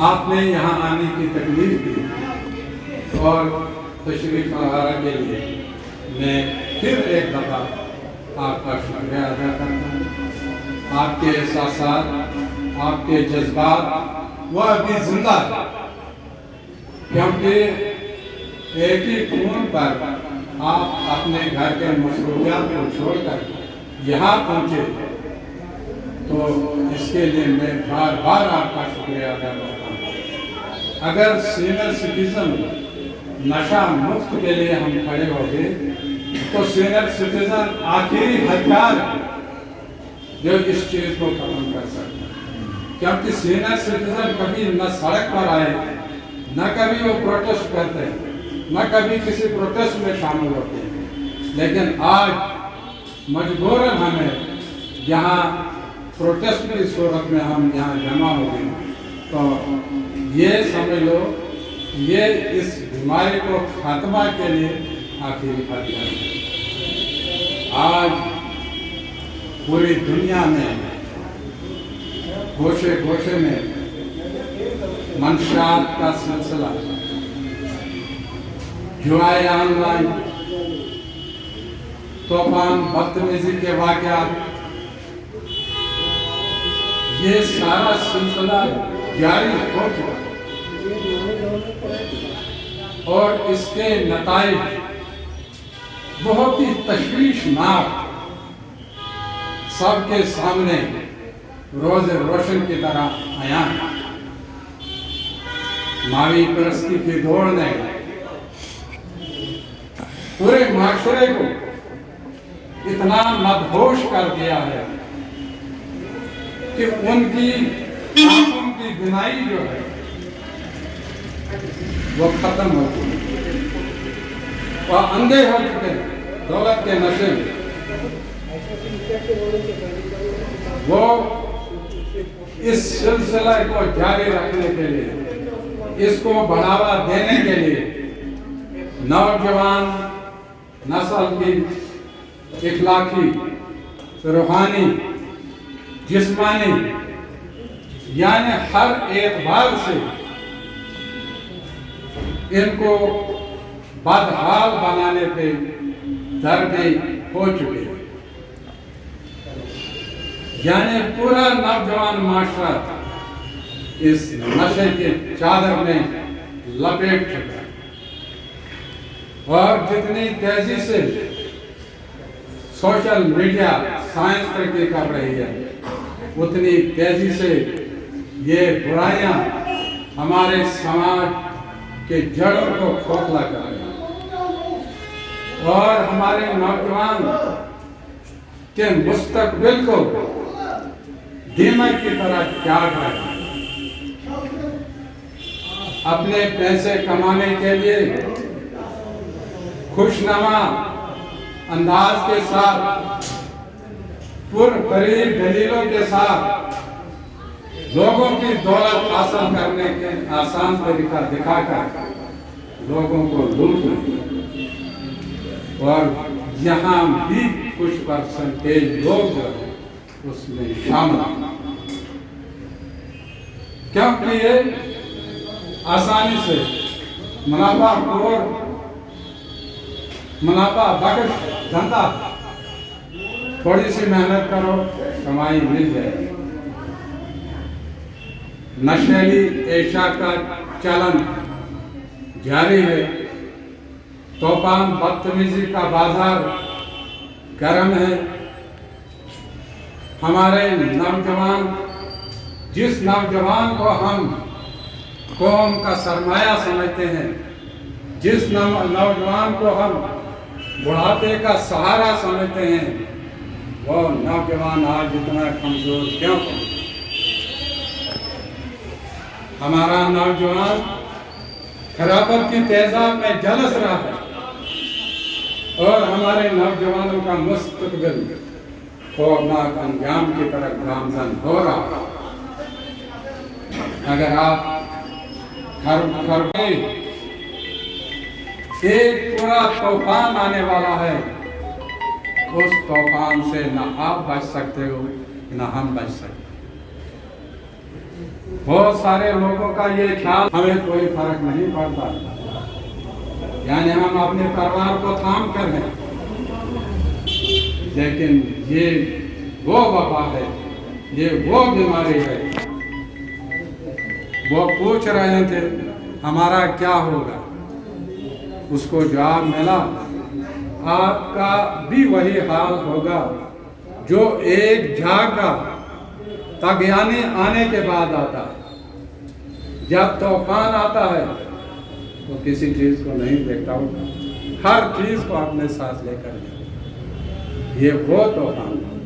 آپ نے یہاں آنے کی تکلیف دی اور تشریف آورہ کے لیے میں پھر ایک دفعہ آپ کا شکریہ ادا کرتا ہوں۔ آپ کے احساسات، آپ کے جذبات وہ ابھی زندہ ہے، کیونکہ ایک ہی فون پر آپ اپنے گھر کے مصروفیات کو چھوڑ کر یہاں پہنچے، تو اس کے لیے میں بار بار آپ کا شکریہ ادا کرتا ہوں۔ اگر سینئر سٹیزن نشہ مفت کے لیے ہم کھڑے ہوتے تو سینئر سٹیزن آخری ہتھیار ہے جو اس چیز کو ختم کر سکتا ہے، کیونکہ سینئر سٹیزن کبھی نہ سڑک پر آئے، نہ کبھی وہ پروٹیسٹ کرتے ہیں، نہ کبھی کسی پروٹیسٹ میں شامل ہوتے ہیں، لیکن آج مجبوراً ہمیں یہاں پروٹیسٹ کی صورت میں ہم یہاں جمع ہو گئے، تو یہ سمجھ لو یہ اس بیماری کو خاتمہ کے لیے آخری ہتھیار ہے۔ آج پوری دنیا میں گوشے گوشے میں منشیات کا سلسلہ، جوائے آن لائن، طوفان بدتمیزی کے واقعات، یہ سارا سلسلہ جاری ہو چکا ہے اور اس کے نتائج بہت ہی تشویشناک سب کے سامنے روز روشن کی طرح آیا ہے۔ ماوی پرستی کی دوڑ نے پورے معاشرے کو اتنا مدہوش کر دیا ہے کہ ان کی آنکھوں کی بینائی جو ہے وہ ختم ہو چکی ہے، وہ اندھے ہو چکے ہیں دولت کے نشے میں۔ وہ اس سلسلے کو جاری رکھنے کے لیے، اس کو بڑھاوا دینے کے لیے نوجوان نسل کی اخلاقی، روحانی، جسمانی یعنی ہر اعتبار سے ان کو بدحال بنانے پہ درپے ہو چکے ہیں، یعنی پورا نوجوان معاشرہ اس نشے کے چادر میں لپیٹ چکا ہے، اور جتنی تیزی سے سوشل میڈیا سائنس ترقی کر رہی ہے، اتنی تیزی سے یہ برائیاں ہمارے سماج کے جڑوں کو کھوکھلا کر رہی ہیں اور ہمارے نوجوان کے مستقبل کو دیمک کی طرح چاٹ رہے ہیں۔ اپنے پیسے کمانے کے لیے خوشنما انداز کے ساتھ، پرفریب دلیلوں کے ساتھ لوگوں کی دولت حاصل کرنے کے آسان طریقہ دکھا کر لوگوں کو لوٹ رہے ہیں، اور یہاں بھی کچھ پرسنٹیج لوگ جو ہیں اس میں شامل ہیں، کیونکہ یہ آسانی سے منافع خور، منافع بخش دھندا، تھوڑی سی محنت کرو کمائی مل جائے۔ نشیلی اشیاء کا چلن جاری ہے، طوفان بدتمیزی کا بازار گرم ہے۔ ہمارے نوجوان، جس نوجوان کو ہم قوم کا سرمایہ سمجھتے ہیں، جس نوجوان کو ہم بڑھاپے کا سہارا سمجھتے ہیں، وہ نوجوان آج اتنا کمزور کیوں؟ ہمارا نوجوان خرابت کی تیزاب میں جلس رہا ہے اور ہمارے نوجوانوں کا مستقبل خوفناک انجام کی طرف گامزن ہو رہا ہے۔ اگر آپ ایک پورا طوفان آنے والا ہے، اس طوفان سے نہ آپ بچ سکتے ہو نہ ہم بچ سکتے۔ بہت سارے لوگوں کا یہ خیال ہمیں کوئی فرق نہیں پڑتا، یعنی ہم اپنے پریوار کو تھام کر ہیں، لیکن یہ وہ وبا ہے، یہ وہ بیماری ہے۔ وہ پوچھ رہے تھے ہمارا کیا ہوگا، اس کو جواب ملا آپ کا بھی وہی حال ہوگا جو ایک جھاگا طغیانے آنے کے بعد آتا ہے۔ جب طوفان آتا ہے تو کسی چیز کو نہیں دیکھتا ہوگا، ہر چیز کو اپنے ساتھ لے کر جاتا۔ یہ وہ طوفان ہے،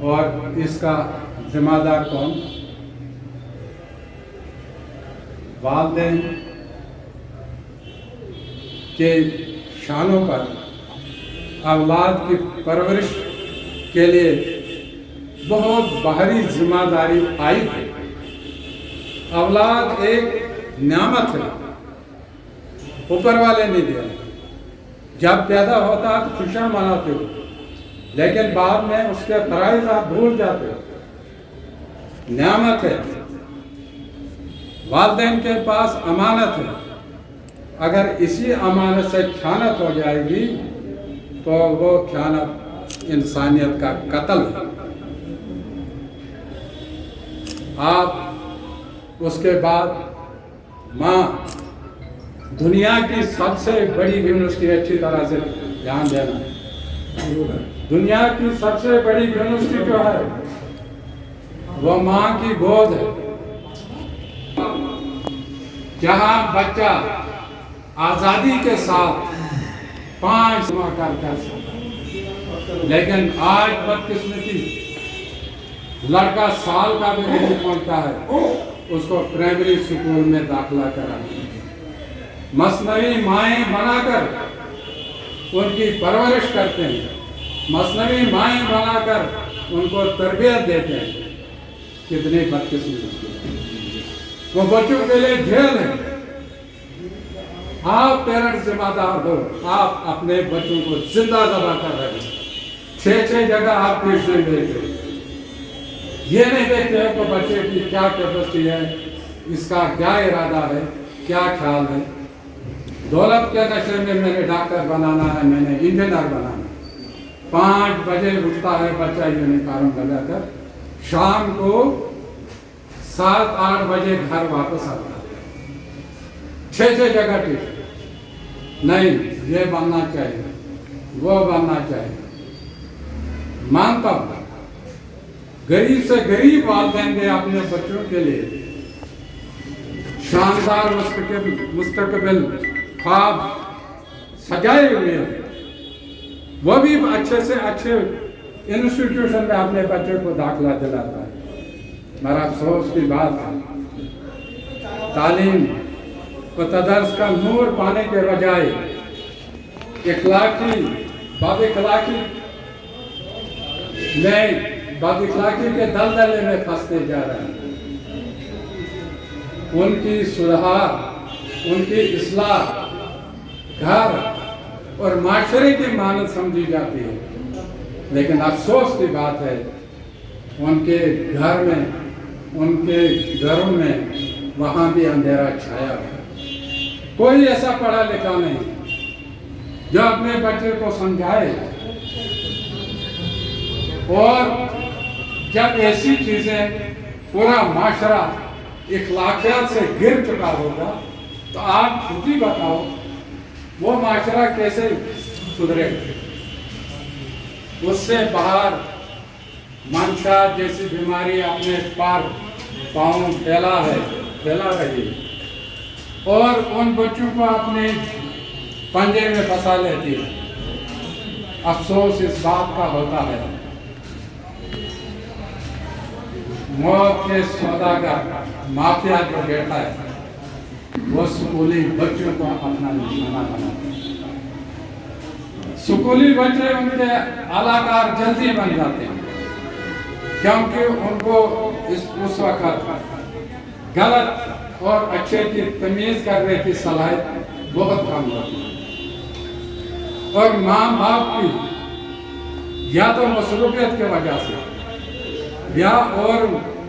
اور اس کا ذمہ دار کون؟ والدین کے شانوں پر اولاد کی پرورش کے لیے بہت بھاری ذمہ داری آئی ہے۔ اولاد ایک نعمت ہے، اوپر والے نے دیا۔ جب پیدا ہوتا ہے تو خوشیاں مناتے ہو، لیکن بعد میں اس کے فرائض آپ بھول جاتے ہو۔ نعمت ہے، والدین کے پاس امانت ہے، اگر اسی امانت سے خیانت ہو جائے گی تو وہ خیانت انسانیت کا قتل ہے۔ آپ اس کے بعد ماں، دنیا کی سب سے بڑی یونیورسٹی، اچھی طرح سے دھیان دینا، دنیا کی سب سے بڑی یونیورسٹی جو ہے وہ ماں کی گود ہے، جہاں بچہ آزادی کے ساتھ 5 ماہ کر سکتا، لیکن آج بدقسمتی لڑکا سال کا بھی نہیں پہنچتا ہے، اس کو پرائمری اسکول میں داخلہ کرانا، مصنوعی مائیں بنا کر ان کی پرورش کرتے ہیں، مصنوعی مائیں بنا کر ان کو تربیت دیتے ہیں۔ کتنی بدقسمتی، وہ بچوں کے لیے جیل ہے۔ آپ پیرنٹس ذمہ دار ہو، آپ اپنے بچوں کو زندہ ذبح کر رہے ہیں، 6 جگہ آپ پیشنے دیتے ہیں، یہ نہیں دیکھتے ہیں کہ بچے کی کیا کیپیسٹی ہے، اس کا کیا ارادہ ہے، کیا خیال ہے۔ دولت کے نشے میں نے ڈاکٹر بنانا ہے، میں نے انجینئر بنانا ہے، 5 بجے اٹھتا ہے بچہ یونیفارم لگا کر، شام کو 7-8 بجے گھر واپس آتا ہے، 6 جگہ ٹیچر۔ نہیں، یہ بننا چاہیے، وہ بننا چاہیے، مانتا ہوں غریب سے غریب والدین نے اپنے بچوں کے لیے شاندار مستقبل خواب سجائے ہوئے ہیں، وہ بھی اچھے سے اچھے انسٹیٹیوشن میں اپنے بچے کو داخلہ دلاتا ہے۔ میرا افسوس کی بات ہے، تعلیم و تدارس کا نور پانے کے بجائے بد اخلاقی کے دلدلے میں پھنستے جا رہے ہیں۔ ان کی سدھار، ان کی اصلاح گھر اور معاشرے کی مانند سمجھی جاتی ہے، لیکن افسوس کی بات ہے ان کے گھر میں، ان کے گھروں میں وہاں بھی اندھیرا چھایا ہے۔ کوئی ایسا پڑھا لکھا نہیں جو اپنے بچے کو سمجھائے، اور جب ایسی چیزیں پورا معاشرہ اخلاقیات سے گر چکا ہوگا تو آپ خود ہی بتاؤ وہ معاشرہ کیسے سدھرے گا۔ اس سے باہر منشیات جیسی بیماری اپنے پاؤں پھیلا رہی ہے، اور ان بچوں کو اپنے پنجے میں پھنسا لیتی ہے۔ افسوس اس بات کا ہوتا ہے، موت کے سوداگر مافیا جو بیٹھا ہے وہ سکولی بچوں کو اپنا نشانہ بناتا ہے۔ سکولی بچے ان کے علاقار جلدی بن جاتے ہیں، کیونکہ ان کو اس وقت غلط اور اچھے کی تمیز کرنے کی صلاحیت بہت کم ہوتی ہے، اور ماں باپ کی یا تو مصروفیت کی وجہ سے یا اور